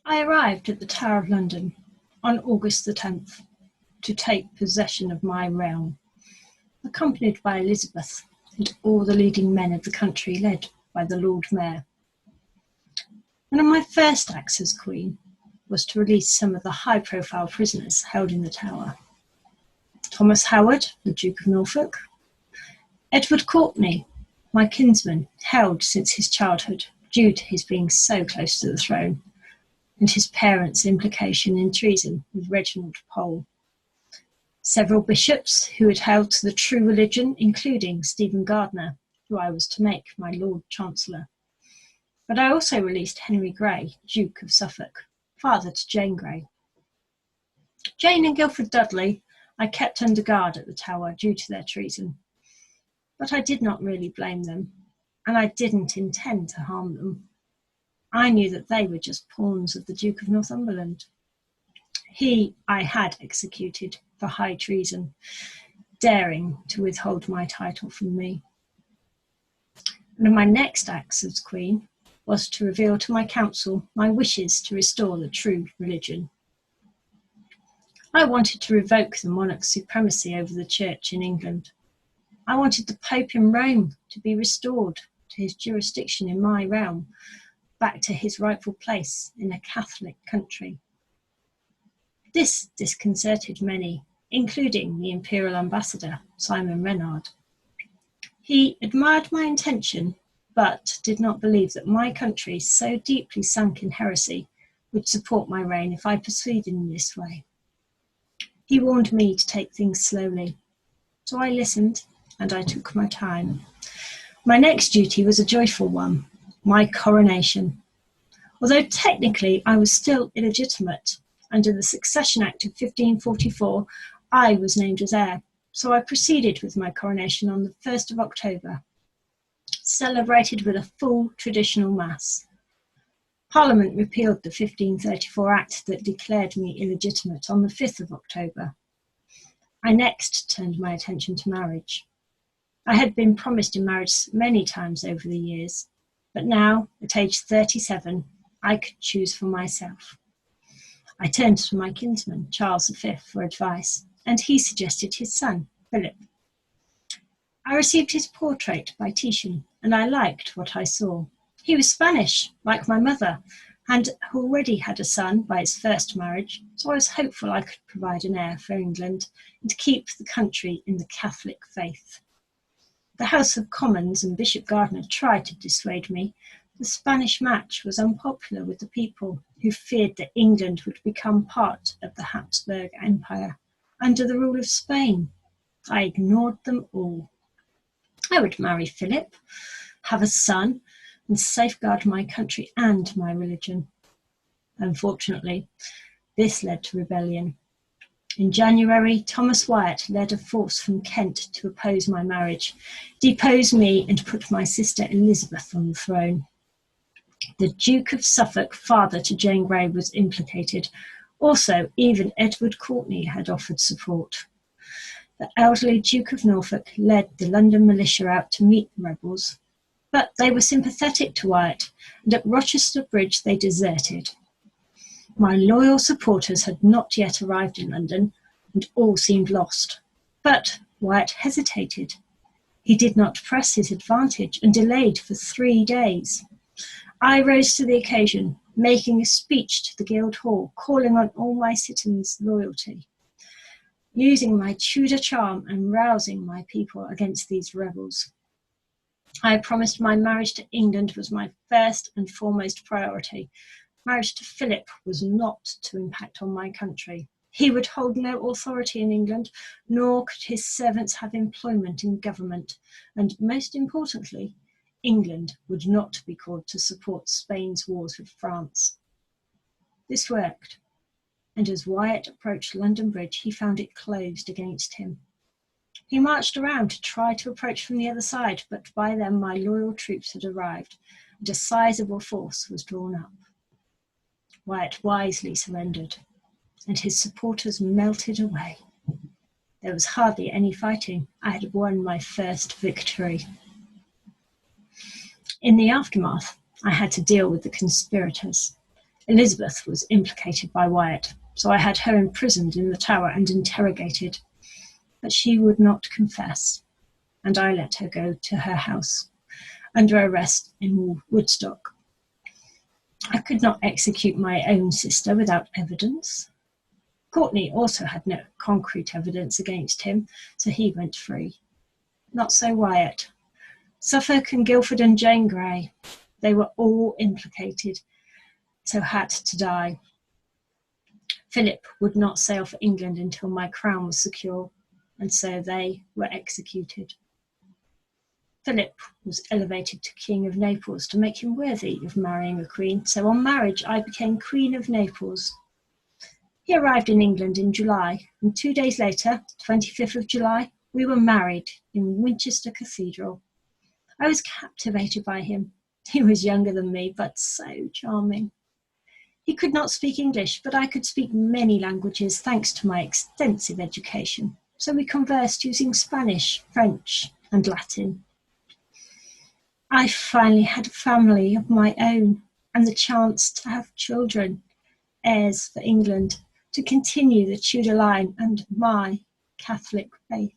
I arrived at the Tower of London on August the 10th to take possession of my realm, accompanied by Elizabeth and all the leading men of the country, led by the Lord Mayor. One of my first acts as Queen was to release some of the high-profile prisoners held in the Tower. Thomas Howard, the Duke of Norfolk, Edward Courtenay, my kinsman, held since his childhood due to his being so close to the throne, and his parents' implication in treason with Reginald Pole. Several bishops who had held to the true religion, including Stephen Gardiner, who I was to make my Lord Chancellor. But I also released Henry Grey, Duke of Suffolk, father to Jane Grey. Jane and Guildford Dudley I kept under guard at the Tower due to their treason, but I did not really blame them, and I didn't intend to harm them. I knew that they were just pawns of the Duke of Northumberland. He I had executed for high treason, daring to withhold my title from me. One of my next acts as Queen was to reveal to my council my wishes to restore the true religion. I wanted to revoke the monarch's supremacy over the Church in England. I wanted the Pope in Rome to be restored to his jurisdiction in my realm, back to his rightful place in a Catholic country. This disconcerted many, including the Imperial Ambassador, Simon Renard. He admired my intention, but did not believe that my country, so deeply sunk in heresy, would support my reign if I proceeded in this way. He warned me to take things slowly, so I listened and I took my time. My next duty was a joyful one, my coronation. Although technically I was still illegitimate, under the Succession Act of 1544, I was named as heir, so I proceeded with my coronation on the 1st of October, celebrated with a full traditional mass. Parliament repealed the 1534 Act that declared me illegitimate on the 5th of October. I next turned my attention to marriage. I had been promised in marriage many times over the years, but now, at age 37, I could choose for myself. I turned to my kinsman, Charles V, for advice, and he suggested his son, Philip. I received his portrait by Titian, and I liked what I saw. He was Spanish, like my mother, and already had a son by his first marriage, so I was hopeful I could provide an heir for England and keep the country in the Catholic faith. The House of Commons and Bishop Gardiner tried to dissuade me. The Spanish match was unpopular with the people, who feared that England would become part of the Habsburg Empire under the rule of Spain. I ignored them all. I would marry Philip, have a son, and safeguard my country and my religion. Unfortunately, this led to rebellion. In January, Thomas Wyatt led a force from Kent to oppose my marriage, depose me, and put my sister Elizabeth on the throne. The Duke of Suffolk, father to Jane Grey, was implicated. Also, even Edward Courtenay had offered support. The elderly Duke of Norfolk led the London militia out to meet the rebels, but they were sympathetic to Wyatt, and at Rochester Bridge they deserted. My loyal supporters had not yet arrived in London, and all seemed lost. But Wyatt hesitated. He did not press his advantage and delayed for 3 days. I rose to the occasion, making a speech to the Guildhall, calling on all my citizens' loyalty, using my Tudor charm and rousing my people against these rebels. I promised my marriage to England was my first and foremost priority. Marriage to Philip was not to impact on my country. He would hold no authority in England, nor could his servants have employment in government. And most importantly, England would not be called to support Spain's wars with France. This worked, and as Wyatt approached London Bridge, he found it closed against him. He marched around to try to approach from the other side, but by then my loyal troops had arrived, and a sizable force was drawn up. Wyatt wisely surrendered, and his supporters melted away. There was hardly any fighting. I had won my first victory. In the aftermath, I had to deal with the conspirators. Elizabeth was implicated by Wyatt, so I had her imprisoned in the Tower and interrogated, but she would not confess, and I let her go to her house under arrest in Woodstock. I could not execute my own sister without evidence. Courtney also had no concrete evidence against him, so he went free. Not so Wyatt. Suffolk and Guildford and Jane Grey, they were all implicated, so had to die. Philip would not sail for England until my crown was secure, and so they were executed. Philip was elevated to King of Naples to make him worthy of marrying a queen, so on marriage I became Queen of Naples. He arrived in England in July, and 2 days later, 25th of July, we were married in Winchester Cathedral. I was captivated by him. He was younger than me, but so charming. He could not speak English, but I could speak many languages thanks to my extensive education, so we conversed using Spanish, French, and Latin. I finally had a family of my own and the chance to have children, heirs for England, to continue the Tudor line and my Catholic faith.